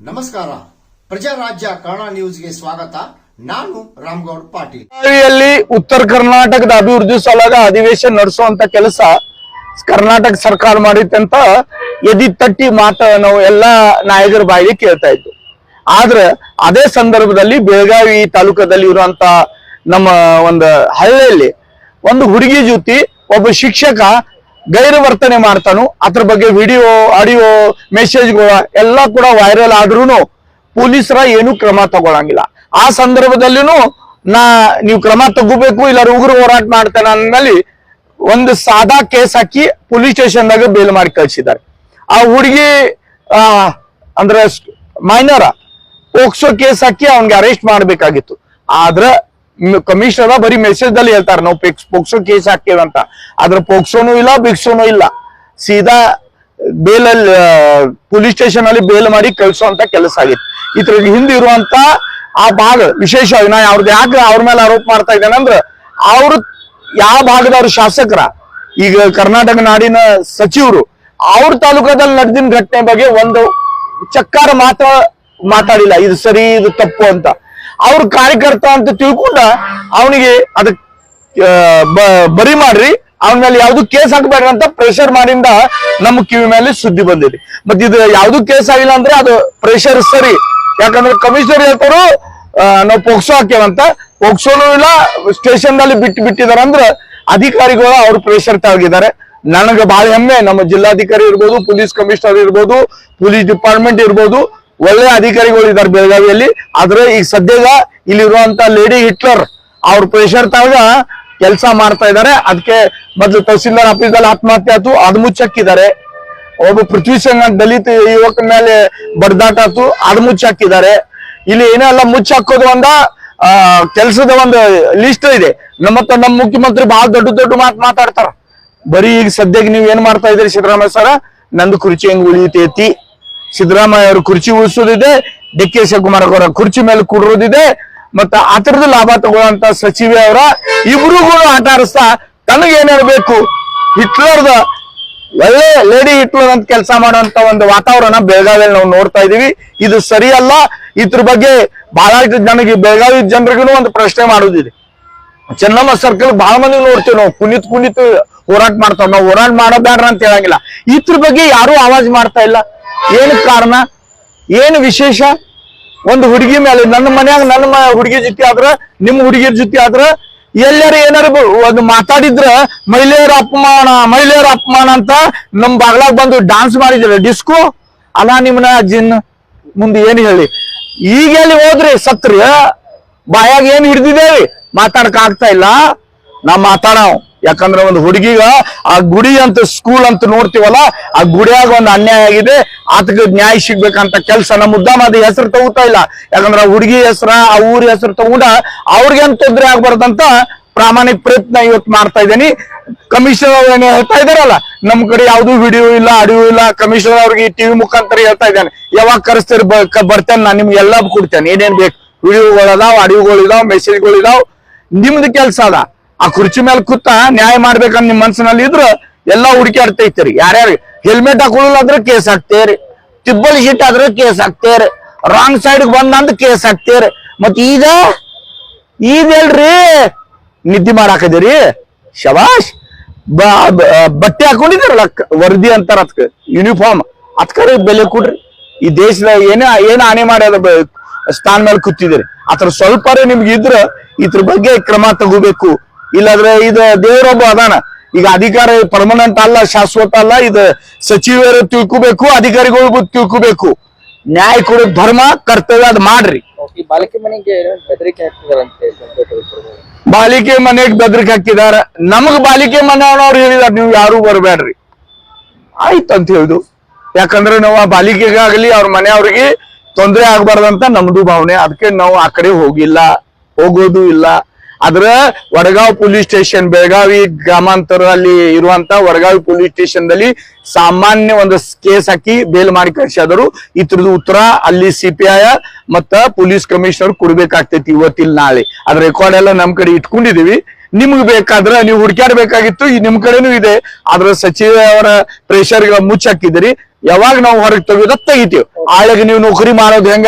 ನಮಸ್ಕಾರ, ಪ್ರಜಾರಾಜ್ಯ ಕನ್ನಡ ನ್ಯೂಸ್ಗೆ ಸ್ವಾಗತ. ನಾನು ರಾಮಗೌಡ ಪಾಟೀಲ್. ಉತ್ತರ ಕರ್ನಾಟಕದ ಅಭಿವೃದ್ಧಿ ಸಲುವಾಗ ಅಧಿವೇಶನ ನಡೆಸುವಂತ ಕೆಲಸ ಕರ್ನಾಟಕ ಸರ್ಕಾರ ಮಾಡಿತ್ತು ಅಂತ ಎದಿ ತಟ್ಟಿ ನಾವು ಎಲ್ಲಾ ನಾಯಕರ ಬಾಯಿಗೆ ಕೇಳ್ತಾ ಇದ್ದು. ಆದ್ರೆ ಅದೇ ಸಂದರ್ಭದಲ್ಲಿ ಬೆಳಗಾವಿ ತಾಲೂಕದಲ್ಲಿ ಇರುವಂತ ನಮ್ಮ ಒಂದು ಹಳ್ಳಿಯಲ್ಲಿ ಒಂದು ಹುಡುಗಿ ಜೊತೆ ಒಬ್ಬ ಶಿಕ್ಷಕ ಗೈರು ವರ್ತನೆ ಮಾಡ್ತಾನು. ಅದ್ರ ಬಗ್ಗೆ ವಿಡಿಯೋ, ಆಡಿಯೋ, ಮೆಸೇಜ್ಗಳು ಎಲ್ಲ ಕೂಡ ವೈರಲ್ ಆದ್ರೂ ಪೊಲೀಸರ ಏನು ಕ್ರಮ ತಗೊಳಂಗಿಲ್ಲ. ಆ ಸಂದರ್ಭದಲ್ಲಿನೂ ನೀವು ಕ್ರಮ ತಗೋಬೇಕು, ಇಲ್ಲ ಉಗ್ರ ಹೋರಾಟ ಮಾಡ್ತಾನೆ ಅಂದ್ಮೇಲೆ ಒಂದು ಸಾದಾ ಕೇಸ್ ಹಾಕಿ ಪೊಲೀಸ್ ಸ್ಟೇಷನ್ದಾಗ ಬೇಲ್ ಮಾಡಿ ಕಳ್ಸಿದ್ದಾರೆ. ಆ ಹುಡುಗಿ ಅಂದ್ರೆ ಮೈನರ ಪೋಕ್ಸೋ ಕೇಸ್ ಹಾಕಿ ಅವನ್ಗೆ ಅರೆಸ್ಟ್ ಮಾಡ್ಬೇಕಾಗಿತ್ತು. ಆದ್ರೆ ಕಮಿಷನರ್ ಬರೀ ಮೆಸೇಜ್ ದಲ್ಲಿ ಹೇಳ್ತಾರೆ ನಾವು ಪೋಕ್ಸೋ ಕೇಸ್ ಹಾಕ್ತೇವಂತ. ಆದ್ರೆ ಪೋಕ್ಸೋನು ಇಲ್ಲ, ಬಿಕ್ಸೋನು ಇಲ್ಲ, ಸೀದಾ ಬೇಲಲ್ಲಿ ಪೊಲೀಸ್ ಸ್ಟೇಷನ್ ಅಲ್ಲಿ ಬೇಲ್ ಮಾಡಿ ಕಳ್ಸುವಂತ ಕೆಲಸ ಆಗಿತ್ತು. ಇದ್ರ ಹಿಂದೆ ಇರುವಂತ ಆ ಭಾಗ ವಿಶೇಷವಾಗಿ ನಾ ಅವ್ರದ್ದು ಯಾಕೆ ಅವ್ರ ಮೇಲೆ ಆರೋಪ ಮಾಡ್ತಾ ಇದ್ದೇನೆ ಅಂದ್ರೆ, ಅವ್ರು ಯಾವ ಭಾಗದವ್ರ ಶಾಸಕರ, ಈಗ ಕರ್ನಾಟಕ ನಾಡಿನ ಸಚಿವರು ಅವ್ರ ತಾಲೂಕದಲ್ಲಿ ನಡೆದಿನ ಘಟನೆ ಬಗ್ಗೆ ಒಂದು ಚಕ್ಕಾರ ಮಾತಾಡಿಲ್ಲ, ಇದು ಸರಿ ಇದು ತಪ್ಪು ಅಂತ. ಅವ್ರ ಕಾರ್ಯಕರ್ತ ಅಂತ ತಿಳ್ಕೊಂಡ ಅವನಿಗೆ ಅದಕ್ಕೆ ಬರಿ ಮಾಡ್ರಿ, ಅವನ ಮೇಲೆ ಯಾವ್ದು ಕೇಸ್ ಹಾಕ್ಬೇಡ್ರಿ ಅಂತ ಪ್ರೆಷರ್ ಮಾಡಿಂದ ನಮ್ಮ ಕಿವಿ ಮೇಲೆ ಸುದ್ದಿ ಬಂದಿದೆ. ಮತ್ ಇದು ಯಾವ್ದು ಕೇಸ್ ಆಗಿಲ್ಲ ಅಂದ್ರೆ ಅದು ಪ್ರೆಷರ್ ಸರಿ. ಯಾಕಂದ್ರೆ ಕಮಿಷನರ್ ಹೇಳ್ತಾರು ನಾವು ಪೋಕ್ಸೋ ಹಾಕ್ಯವಂತ, ಪೋಕ್ಸೋನು ಇಲ್ಲ, ಸ್ಟೇಷನ್ ನಲ್ಲಿ ಬಿಟ್ಟಿದಾರ ಅಂದ್ರೆ ಅಧಿಕಾರಿಗಳು ಅವ್ರ ಪ್ರೆಷರ್ ತಾಗಿದ್ದಾರೆ. ನನಗೆ ಬಹಳ ಹೆಮ್ಮೆ, ನಮ್ಮ ಜಿಲ್ಲಾಧಿಕಾರಿ ಇರ್ಬೋದು, ಪೊಲೀಸ್ ಕಮಿಷನರ್ ಇರ್ಬೋದು, ಪೊಲೀಸ್ ಡಿಪಾರ್ಟ್ಮೆಂಟ್ ಇರ್ಬೋದು, ಒಳ್ಳೆ ಅಧಿಕಾರಿಗಳು ಇದ್ದಾರೆ ಬೆಳಗಾವಿಯಲ್ಲಿ. ಆದ್ರೆ ಈಗ ಸದ್ಯದ ಇಲ್ಲಿರುವಂತ ಲೇಡಿ ಹಿಟ್ಲರ್ ಅವ್ರ ಪ್ರೆಷರ್ ತಾಗ ಕೆಲಸ ಮಾಡ್ತಾ ಇದ್ದಾರೆ. ಅದಕ್ಕೆ ಮೊದಲು ತಹಸೀಲ್ದಾರ್ ಆಫೀಸಲ್ಲಿ ಆತ್ಮಹತ್ಯೆ ಆಯ್ತು, ಅದು ಮುಚ್ಚಾಕಿದ್ದಾರೆ. ಒಬ್ಬ ಪೃಥ್ವಿ ಸಿಂಗ್ ಅಂತ ದಲಿತ ಯುವಕನ ಮೇಲೆ ಬಡ್ದಾಟ ಆಯ್ತು, ಅದು ಮುಚ್ಚಾಕಿದ್ದಾರೆ. ಇಲ್ಲಿ ಏನೆಲ್ಲ ಮುಚ್ಚಾಕೋದು ಒಂದ ಕೆಲಸದ ಒಂದು ಲಿಸ್ಟ್ ಇದೆ. ನಮ್ಮ ಮುಖ್ಯಮಂತ್ರಿ ಬಹಳ ದೊಡ್ಡ ಮಾತಾಡ್ತಾರ. ಬರೀ ಈಗ ಸದ್ಯಕ್ಕೆ ನೀವ್ ಏನ್ ಮಾಡ್ತಾ ಇದ್ರಿ ಸಿದ್ದರಾಮಯ್ಯ ಸರ, ನಂದು ಕುರ್ಚಿ ಹೆಂಗ್ ಉಳಿತೈತಿ, ಸಿದ್ದರಾಮಯ್ಯ ಅವ್ರ ಕುರ್ಚಿ ಉಳಿಸೋದಿದೆ, ಡಿ.ಕೆ. ಶಿವಕುಮಾರ್ ಅವರ ಕುರ್ಚಿ ಮೇಲೆ ಕೂಡೋದಿದೆ, ಮತ್ತ ಆ ತರದ ಲಾಭ ತಗೊಳ್ಳಂತ ಸಚಿವೆ ಅವರ ಇಬ್ರುಗಳು ಆಟ ಆಡಿಸ್ತಾ ತನಗೇನಿರ್ಬೇಕು ಹಿಟ್ಲರ್ದ ಒಳ್ಳೆ ಲೇಡಿ ಹಿಟ್ಲರ್ ಅಂತ ಕೆಲಸ ಮಾಡುವಂತ ಒಂದು ವಾತಾವರಣ ಬೆಳಗಾವಿಯಲ್ಲಿ ನಾವು ನೋಡ್ತಾ ಇದೀವಿ. ಇದು ಸರಿಯಲ್ಲ. ಇದ್ರ ಬಗ್ಗೆ ಬಹಳಷ್ಟು ನನಗೆ ಬೆಳಗಾವಿ ಜನರಿಗೂ ಒಂದು ಪ್ರಶ್ನೆ ಮಾಡೋದಿದೆ. ಚೆನ್ನಮ್ಮ ಸರ್ಕಲ್ ಬಹಳ ಮಂದಿ ನೋಡ್ತೀವಿ ನಾವು, ಕುಣಿತ್ ಹೋರಾಟ ಮಾಡ್ತಾವ. ನಾವು ಹೋರಾಟ ಮಾಡೋಬ್ಯಾಡ್ರ ಅಂತ ಹೇಳಂಗಿಲ್ಲ. ಇದ್ರ ಬಗ್ಗೆ ಯಾರು ಆವಾಜ್ ಮಾಡ್ತಾ ಇಲ್ಲ. ಏನು ಕಾರಣ, ಏನು ವಿಶೇಷ? ಒಂದು ಹುಡುಗಿ ಮೇಲೆ ನನ್ನ ಹುಡುಗಿ ಜೊತೆ ಆದ್ರ, ನಿಮ್ ಹುಡುಗಿಯರ ಜೊತೆ ಆದ್ರ ಎಲ್ಲರೂ ಏನಾರು ಒಂದು ಮಾತಾಡಿದ್ರ ಮಹಿಳೆಯರ ಅಪಮಾನ ಅಂತ ನಮ್ ಬಾಗ್ಲಾಗ ಬಂದು ಡಾನ್ಸ್ ಮಾಡಿದ್ರೆ ಡಿಸ್ಕೋ ಅಲ್ಲ ನಿಮ್ನ ಜಿನ್ ಮುಂದೆ ಏನ್ ಹೇಳಿ. ಈಗ ಎಲ್ಲಿ ಹೋದ್ರಿ ಸತ್ರಿ, ಬಾಯಾಗ ಏನ್ ಹಿಡ್ದಿದ್ದೇವಿ, ಮಾತಾಡಕ್ ಆಗ್ತಾ ಇಲ್ಲ. ನಾವ್ ಮಾತಾಡವ್. ಯಾಕಂದ್ರೆ ಒಂದು ಹುಡುಗಿಗ ಆ ಗುಡಿ ಅಂತ ಸ್ಕೂಲ್ ಅಂತ ನೋಡ್ತೀವಲ್ಲ, ಆ ಗುಡಿಯಾಗ ಒಂದು ಅನ್ಯಾಯ ಆಗಿದೆ, ಆತಕ್ಕೆ ನ್ಯಾಯ ಸಿಗ್ಬೇಕಂತ ಕೆಲಸ ನಮ್ಮ ಉದ್ದಾಮದ ಹೆಸರು ತಗೋತಾ ಇಲ್ಲ. ಯಾಕಂದ್ರೆ ಆ ಹುಡುಗಿ ಹೆಸರ, ಆ ಊರ ಹೆಸರು ತಗೊಂಡ ಅವ್ರಿಗೇನ್ ತೊಂದರೆ ಆಗ್ಬಾರ್ದಂತ ಪ್ರಾಮಾಣಿಕ ಪ್ರಯತ್ನ ಇವತ್ತು ಮಾಡ್ತಾ ಇದ್ದೀನಿ. ಕಮಿಷನರ್ ಏನ್ ಹೇಳ್ತಾ ಇದಾರಲ್ಲ, ನಮ್ ಕಡೆ ಯಾವ್ದು ವಿಡಿಯೋ ಇಲ್ಲ, ಆಡಿಯೋ ಇಲ್ಲ, ಕಮಿಷನರ್ ಅವ್ರಿಗೆ ಟಿವಿ ಮುಖಾಂತರ ಹೇಳ್ತಾ ಇದ್ದಾನೆ, ಯಾವಾಗ ಕರೆಸ್ತೀರಿ ಬರ್ತೇನೆ, ನಾನು ನಿಮ್ಗೆ ಎಲ್ಲ ಕೊಡ್ತೇನೆ, ಏನೇನ್ ಬೇಕು, ವಿಡಿಯೋಗಳಿದಾವ್, ಆಡಿಯೋಗಳಿದಾವ್, ಮೆಸೇಜ್ಗಳಿದಾವ್, ನಿಮ್ದು ಕೆಲ್ಸ ಅದ. ಆ ಕುರ್ಚಿ ಮೇಲೆ ಕೂತ ನ್ಯಾಯ ಮಾಡ್ಬೇಕಂತ ನಿಮ್ ಮನ್ಸಿನಲ್ಲಿ ಇದ್ರ ಎಲ್ಲಾ ಹುಡುಕಾಡ್ತೈತಿರಿ. ಯಾರ್ಯಾರು ಹೆಲ್ಮೆಟ್ ಹಾಕೊಳ್ಳಿಲ್ಲ ಅಂದ್ರೆ ಕೇಸ್ ಹಾಕ್ತೇರಿ, ತಿಬ್ಬಲ್ ಶೀಟ್ ಆದ್ರೆ ಕೇಸ್ ಹಾಕ್ತೇರಿ, ರಾಂಗ್ ಸೈಡ್ ಬಂದಂತ ಕೇಸ್ ಹಾಕ್ತೇರಿ. ಮತ್ ಈದೆಲ್ರಿ ನಿದ್ದೆ ಮಾಡಾಕದಿರಿ, ಶಬಾಷ್. ಬಟ್ಟೆ ಹಾಕೊಂಡಿದಾರಲ್ಲ ವರದಿ ಅಂತಾರ, ಅದಕ್ಕೆ ಯೂನಿಫಾರ್ಮ್, ಅದಕ್ಕೆ ಬೆಲೆ ಕೊಡ್ರಿ. ಈ ದೇಶದ ಏನ್ ಹಾನಿ ಮಾಡ್ಯದ ಸ್ಥಾನ ಮೇಲೆ ಕೂತಿದ್ರಿ, ಅದ್ರ ಸ್ವಲ್ಪ ನಿಮ್ಗೆ ಇದ್ರ ಇದ್ರ ಬಗ್ಗೆ ಕ್ರಮ ತಗೋಬೇಕು. ಇಲ್ಲಾದ್ರೆ ಇದು ದೇವರೊಬ್ಬ ಅದಾನ. ಈಗ ಅಧಿಕಾರ ಪರ್ಮನೆಂಟ್ ಅಲ್ಲ, ಶಾಶ್ವತ ಅಲ್ಲ. ಇದು ಸಚಿವರು ತಿಳ್ಕೋಬೇಕು, ಅಧಿಕಾರಿಗಳಿಗೂ ತಿಳ್ಕೋಬೇಕು. ನ್ಯಾಯ ಕೊಡೋ ಧರ್ಮ ಕರ್ತವ್ಯ ಅದ್ ಮಾಡ್ರಿ. ಬಾಲಿಕೆ ಮನೆಗೆ ಬೆದರಿಕೆ ಹಾಕ್ತಿದಾರಂತೆ, ಬಾಲಿಕೆ ಮನೆಗೆ ಬೆದರಿಕೆ ಹಾಕಿದಾರ. ನಮಗ್ ಬಾಲಿಕೆ ಮನೆಯವ್ರು ಹೇಳಿದಾರ, ನೀವು ಯಾರು ಬರ್ಬೇಡ್ರಿ ಆಯ್ತಂತ ಹೇಳುದು. ಯಾಕಂದ್ರೆ ನಾವು ಆ ಬಾಲಿಕೆಗಾಗ್ಲಿ ಅವ್ರ ಮನೆಯವ್ರಿಗೆ ತೊಂದರೆ ಆಗ್ಬಾರ್ದಂತ ನಮ್ದು ಭಾವನೆ. ಅದಕ್ಕೆ ನಾವು ಆ ಕಡೆ ಹೋಗೋದು ಇಲ್ಲ. ಆದ್ರ ವಡಗಾವ್ ಪೊಲೀಸ್ ಸ್ಟೇಷನ್, ಬೆಳಗಾವಿ ಗ್ರಾಮಾಂತರ ಅಲ್ಲಿ ಇರುವಂತ ವಡಗಾವಿ ಪೊಲೀಸ್ ಸ್ಟೇಷನ್ ದಲ್ಲಿ ಸಾಮಾನ್ಯ ಒಂದು ಕೇಸ್ ಹಾಕಿ ಬೇಲ್ ಮಾಡಿ ಕಳ್ಸಿದ್ರು. ಇದ್ರದ್ದು ಉತ್ತರ ಅಲ್ಲಿ CPI ಮತ್ತ ಪೊಲೀಸ್ ಕಮಿಷನರ್ ಕೊಡ್ಬೇಕಾಗ್ತೈತಿ ಇವತ್ತಿಲ್ ನಾಳೆ. ಅದ್ರ ರೆಕಾರ್ಡ್ ಎಲ್ಲ ನಮ್ ಕಡೆ ಇಟ್ಕೊಂಡಿದೀವಿ. ನಿಮ್ಗೆ ಬೇಕಾದ್ರ ನೀವು ಹುಡುಕ್ಯಾಡ್ಬೇಕಾಗಿತ್ತು ಈ ನಿಮ್ ಕಡೆನೂ ಇದೆ. ಆದ್ರ ಸಚಿವ ಅವರ ಪ್ರೆಷರ್ ಮುಚ್ಚಾಕಿದಿರಿ. ಯಾವಾಗ ನಾವು ಹೊರಗೆ ತೆಗೆಯೋದ ತೆಗಿತೀವಿ. ಆಳೆಗೆ ನೀವು ನೌಕರಿ ಮಾಡೋದು ಹೆಂಗ